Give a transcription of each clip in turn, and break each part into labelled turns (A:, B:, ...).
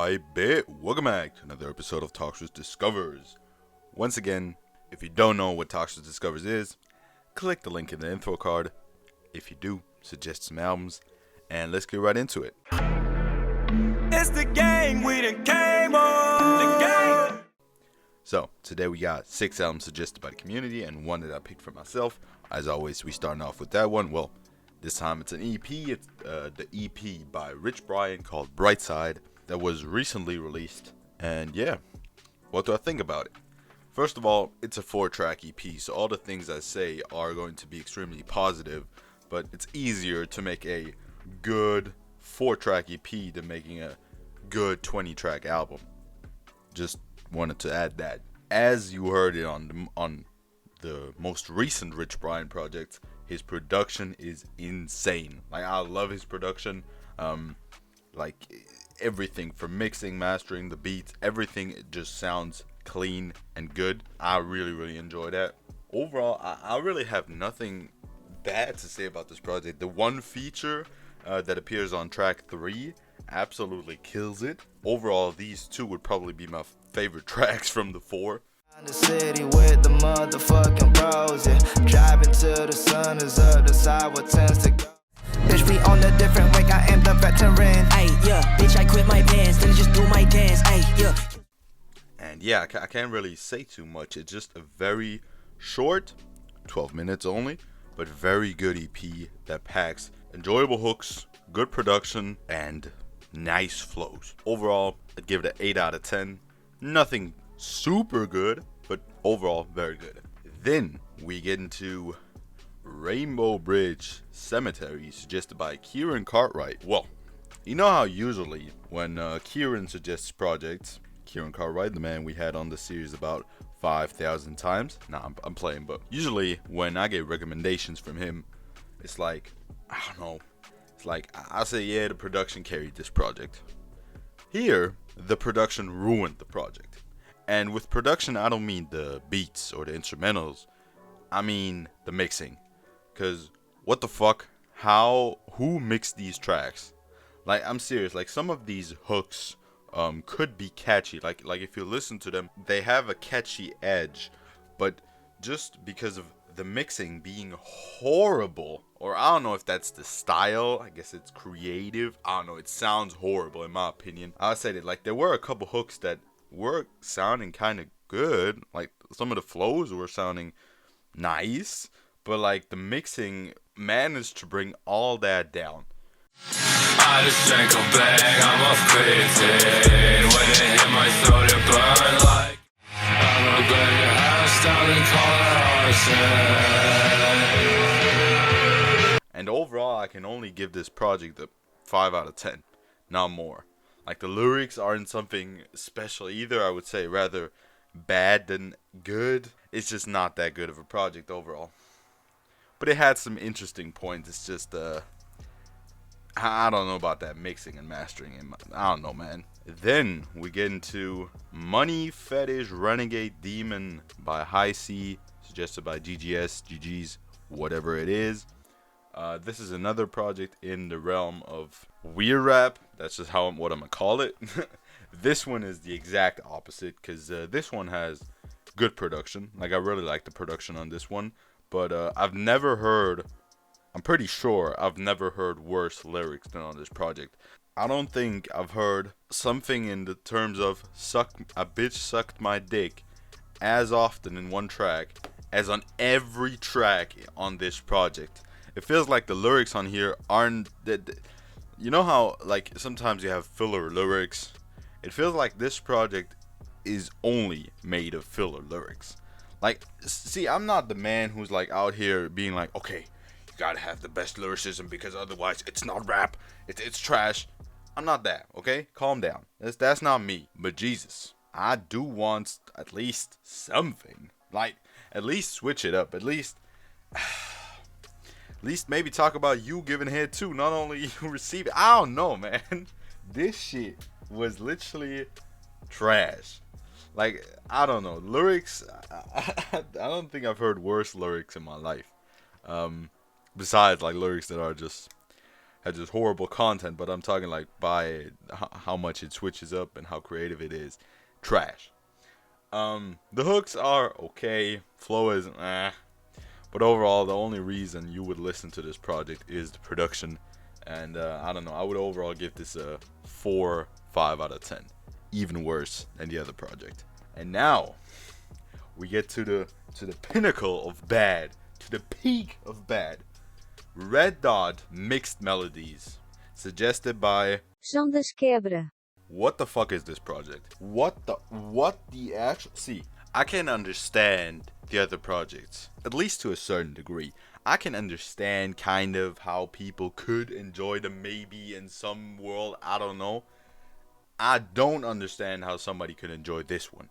A: I bet. Welcome back to another episode of Toxiris Discovers. Once again, if you don't know what Toxiris Discovers is, click the link in the info card. If you do, suggest some albums, and let's get right into it.
B: It's the game we done came on. The game.
A: So, today we got 6 albums suggested by the community and 1 that I picked for myself. As always, we starting off with that one. Well, this time it's an EP. It's the EP by Rich Brian called Brightside that was recently released. And yeah, what do I think about it? First of all, it's a 4-track EP, so all the things I say are going to be extremely positive, but it's easier to make a good 4-track EP than making a good 20-track album. Just wanted to add that. As you heard it on the most recent Rich Brian project, his production is insane. Like, I love his production. Like, everything from mixing, mastering, the beats, everything, it just sounds clean and good. I really enjoy that. Overall, I really have nothing bad to say about this project. The one feature that appears on track 3 absolutely kills it. Overall, these 2 would probably be my favorite tracks from the 4.
C: The city with the motherfucking bros, yeah. Driving till the sun is up, decide what tends to go. Bitch, we on a different wing, I am the veteran. Ayy, yeah, bitch, I quit my bands, then just do my dance, ayy, yeah.
A: And yeah, I can't really say too much. It's just a very short, 12 minutes only, but very good EP that packs enjoyable hooks, good production, and nice flows. Overall, I'd give it an 8 out of 10. Nothing super good, but overall very good. Then we get into Rainbow Bridge Sematary, suggested by Kieran Cartwright. Well, you know how usually when Kieran suggests projects, Kieran Cartwright, the man we had on the series about 5,000 times. Nah, I'm playing, but usually when I get recommendations from him, it's like, I don't know, it's like I say, yeah, the production carried this project. Here, the production ruined the project. And with production, I don't mean the beats or the instrumentals. I mean the mixing. Because what the fuck? Who mixed these tracks? Like, I'm serious. Like, some of these hooks could be catchy. Like if you listen to them, they have a catchy edge. But just because of the mixing being horrible, or I don't know if that's the style, I guess it's creative. I don't know. It sounds horrible in my opinion. I said it, like, there were a couple hooks that were sounding kind of good. Like, some of the flows were sounding nice, but like the mixing managed to bring all that down.
B: I just drank a bag, I'm off creatine. When it hit my throat, it burned like I'm gonna burn your house down and call it arson.
A: And overall, I can only give this project a 5 out of 10, not more. Like, the lyrics aren't something special either. I would say rather bad than good. It's just not that good of a project overall. But it had some interesting points. It's just, I don't know about that mixing and mastering. I don't know, man. Then we get into Munnie, Fetish, Renegade, Demon by High C, suggested by GGS, GG's, whatever it is. This is another project in the realm of weird rap. That's just what I'm gonna call it. This one is the exact opposite, because this one has good production. Like, I really like the production on this one. But I'm pretty sure I've never heard worse lyrics than on this project. I don't think I've heard something in the terms of a bitch sucked my dick as often in one track as on every track on this project. It feels like the lyrics on here aren't that. You know how, like, sometimes you have filler lyrics? It feels like this project is only made of filler lyrics. Like, see, I'm not the man who's like out here being like, okay, you gotta have the best lyricism because otherwise it's not rap, it's trash. I'm not that, okay? Calm down. That's not me. But Jesus, I do want at least something. Like, at least switch it up. At least maybe talk about you giving head too, not only you receive it. I don't know, man. This shit was literally trash. Like, I don't know. Lyrics, I don't think I've heard worse lyrics in my life. Besides, like, lyrics that are just has just horrible content, but I'm talking like by how much it switches up and how creative it is. Trash. The hooks are okay, flow is but overall the only reason you would listen to this project is the production, and I don't know, I would overall give this a 4-5 out of 10, even worse than the other project. And now we get to the pinnacle of bad, to the peak of bad. Reddot Mixed Melodies, suggested by
D: Zondas Quebra.
A: What the fuck is this project? What the actual... See, I can understand the other projects, at least to a certain degree. I can understand kind of how people could enjoy them maybe in some world, I don't know. I don't understand how somebody could enjoy this one.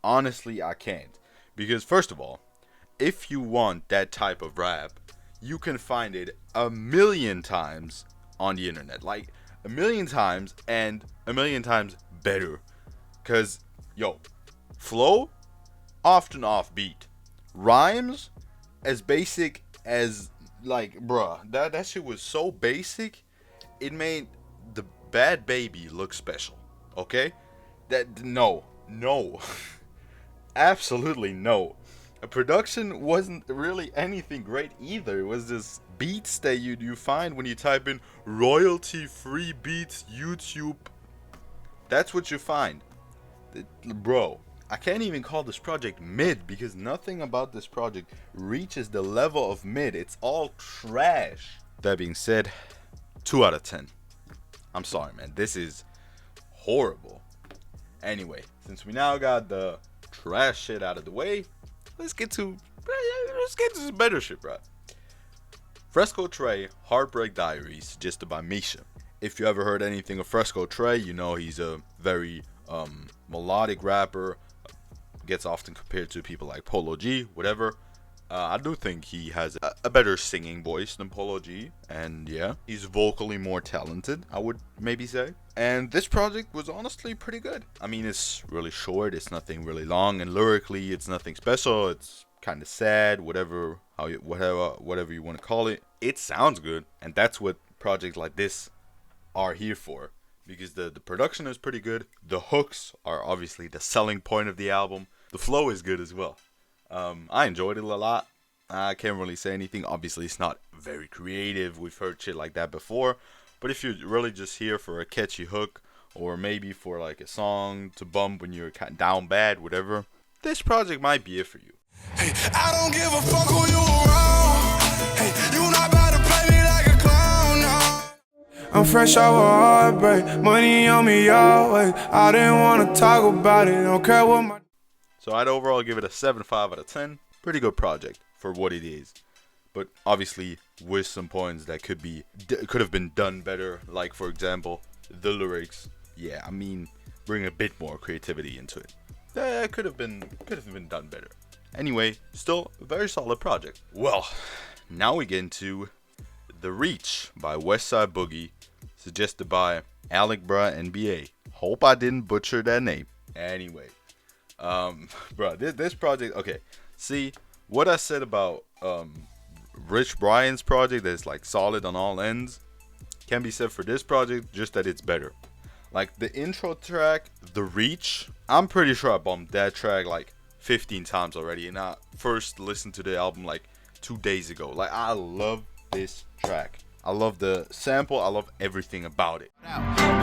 A: Honestly, I can't. Because first of all, if you want that type of rap, you can find it a million times on the internet. Like, a million times, and a million times better. Cause, yo, flow, often offbeat. Rhymes, as basic as, like, bruh, that shit was so basic, it made the Bad Baby look special. Okay? No. Absolutely no. A production wasn't really anything great either. It was just beats that you find when you type in royalty-free beats YouTube. That's what you find. Bro, I can't even call this project mid because nothing about this project reaches the level of mid. It's all trash. That being said, 2 out of 10. I'm sorry, man. This is horrible. Anyway, since we now got the trash shit out of the way, let's get to some better shit, bro. Fresco Trey, Heartbreak Diaries, suggested by Misha. If you ever heard anything of Fresco Trey, you know he's a very melodic rapper. Gets often compared to people like Polo G, whatever. I do think he has a better singing voice than Polo G. And yeah, he's vocally more talented, I would maybe say. And this project was honestly pretty good. I mean, it's really short, it's nothing really long, and lyrically it's nothing special. It's kind of sad, whatever you want to call it. It sounds good, and that's what projects like this are here for. Because the production is pretty good. The hooks are obviously the selling point of the album. The flow is good as well. I enjoyed it a lot. I can't really say anything. Obviously, it's not very creative. We've heard shit like that before. But if you're really just here for a catchy hook, or maybe for like a song to bump when you're kind of down bad, whatever, this project might be it for you.
E: Hey, I don't give a fuck who you around. Hey, you not about to play me like a clown, no. I'm fresh out of heartbreak, money on me always. I didn't want to talk about it, don't care what my...
A: So I'd overall give it a 7.5 out of 10. Pretty good project for what it is. But obviously with some points that could have been done better. Like, for example, the lyrics. Yeah, I mean, bring a bit more creativity into it. That could have been done better. Anyway, still a very solid project. Well, now we get into The Reach by WESTSIDE Boogie, suggested by Alec Bruh NBA. Hope I didn't butcher that name. Anyway, bro, this project, okay. See, what I said about Rich Brian's project that's like solid on all ends can be said for this project, just that it's better. Like the intro track, The Reach, I'm pretty sure I bumped that track like 15 times already, and I first listened to the album like 2 days ago. Like, I love this track. I love the sample. I love everything about it.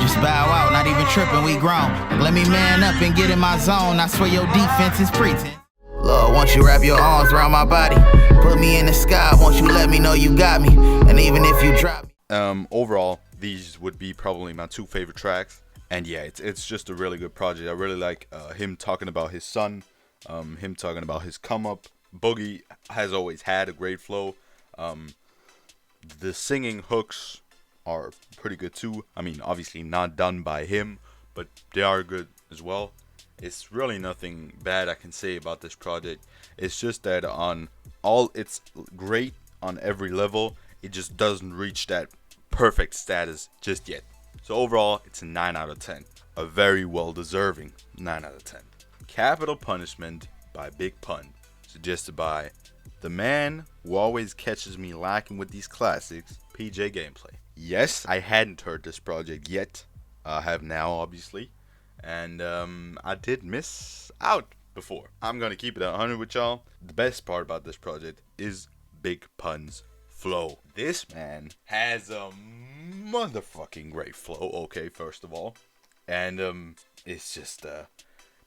F: Just bow out, not even tripping, we grown. Let me man up and get in my zone. I swear your defense is pretense. Lord, won't you wrap your arms around my body? Put me in the sky, won't you let me know you got me? And even if you drop me.
A: Overall, these would be probably my 2 favorite tracks. And yeah, it's just a really good project. I really like him talking about his son, him talking about his come up. Boogie has always had a great flow. The singing hooks are pretty good too. I mean, obviously not done by him, but they are good as well. It's really nothing bad I can say about this project. It's just that it's great on every level. It just doesn't reach that perfect status just yet. So overall, it's a 9 out of 10. A very well deserving 9 out of 10. Capital Punishment by Big Pun, suggested by the man who always catches me lacking with these classics, PJ Gameplay. Yes, I hadn't heard this project yet. I have now, obviously. And I did miss out before. I'm gonna keep it at 100 with y'all. The best part about this project is Big Pun's flow. This man has a motherfucking great flow, okay, first of all. And it's just the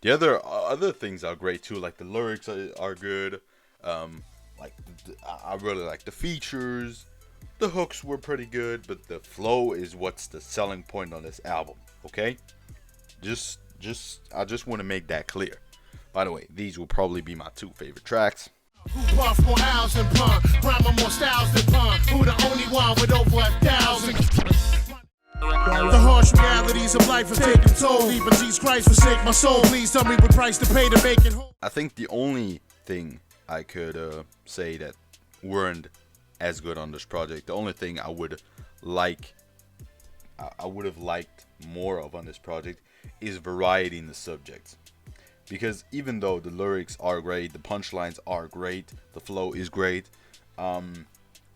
A: other things are great too, like the lyrics are good. Like I really like the features. The hooks were pretty good, but the flow is what's the selling point on this album, okay? I just want to make that clear. By the way, these will probably be my 2 favorite tracks.
D: Who puff more owls than pun? Rhyme more styles than pun. Who the only one with over 1,000? The harsh realities of life have taken toll. Even Jesus Christ forsake my soul. Please tell me what price to pay to make it whole.
A: I think the only thing I could say that weren't as good on this project, the only thing I would have liked more of on this project is variety in the subjects. Because even though the lyrics are great, the punchlines are great, the flow is great,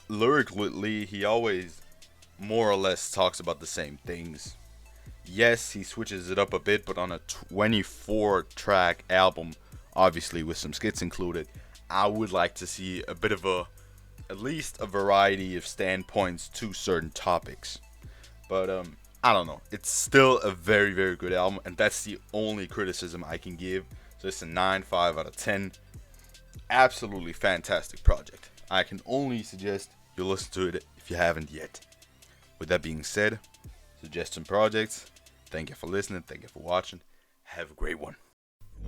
A: lyrically he always more or less talks about the same things. Yes, he switches it up a bit, but on a 24-track album, obviously with some skits included, I would like to see a bit of at least a variety of standpoints to certain topics. But I don't know, it's still a very, very good album, and that's the only criticism I can give. So it's a 9.5 out of 10. Absolutely fantastic project. I can only suggest you listen to it if you haven't yet. With that being said, suggest some projects. Thank you for listening, thank you for watching. Have a great one.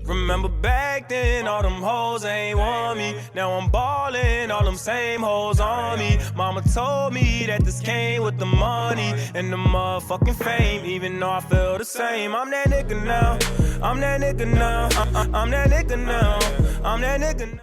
B: Remember back then, all them hoes ain't want me. Now I'm ballin', all them same hoes on me. Mama told me that this came with the money and the motherfucking fame. Even though I feel the same, I'm that nigga now. I'm that nigga now. I'm that nigga now. I'm that nigga now.